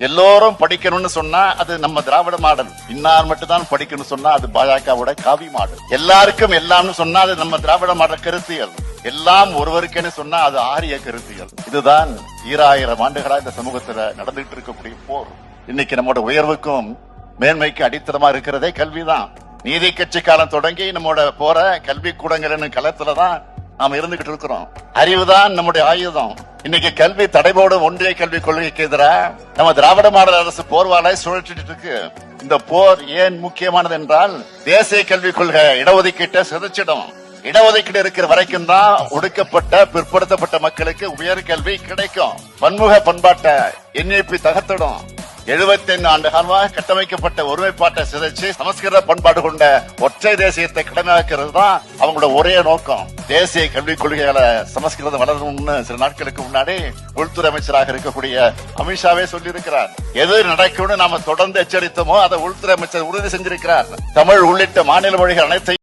எல்லோரும் படிக்கணும்னு சொன்னா அது நம்ம திராவிட மாடல். இன்னார் மட்டும் தான் படிக்கணும்னு சொன்னா அது பாஜகவோட காவி மாடல். எல்லாருக்கும் எல்லாம்னு சொன்னா அது நம்ம திராவிட மாடல் கருத்தியல். எல்லாம் ஒருவருக்குன்னு சொன்னா அது ஆரிய கருத்தியல். இதுதான் 2000 ஆண்டுகளா இந்த சமூகத்துல நடந்துட்டு இருக்கக்கூடிய போர். இன்னைக்கு நம்மளோட உயர்வுக்கும் மேன்மைக்கு அடித்தளமா இருக்கிறதே கல்விதான். நீதி கட்சி காலம் தொடங்கி நம்மளோட போற கல்வி கூடங்கள் களத்துலதான் நாம இருந்துகிட்டு இருக்கிறோம். அறிவுதான் நம்முடைய ஆயுதம். இன்னைக்கு கல்வி தடைபோடு ஒன்றிய கல்விக் கொள்கைக்கு எதிராக நம்ம திராவிட மாடல் அரசு போர்வாலை சுழற்றிட்டு இருக்கு. இந்த போர் ஏன் முக்கியமானது என்றால், தேசிய கல்விக் கொள்கை இடஒதுக்கீட்டை சிதைச்சிடும். இடஒதுக்கீடு இருக்கிற வரைக்கும் தான் ஒடுக்கப்பட்ட பிற்படுத்தப்பட்ட மக்களுக்கு உயர் கல்வி கிடைக்கும். பன்முக பண்பாட்டை NEP தகர்த்திடும். 75 ஆண்டு காலமாக கட்டமைக்கப்பட்ட ஒருமைப்பாட்டை சிதைச்சு சமஸ்கிருத பண்பாடு கொண்ட ஒற்றை தேசியத்தை கடமையாக்குறது தான் அவங்களோட ஒரே நோக்கம். தேசிய கல்விக் கொள்கைகளை சமஸ்கிருதம் வளரணும்னு சில நாட்களுக்கு முன்னாடி உள்துறை அமைச்சராக இருக்கக்கூடிய அமித்ஷாவே சொல்லி இருக்கிறார். எது நடக்கும்னு நாம தொடர்ந்து எச்சரித்தோமோ அதை உள்துறை அமைச்சர் உறுதி செஞ்சிருக்கிறார். தமிழ் உள்ளிட்ட மாநில மொழிகள் அனைத்தையும்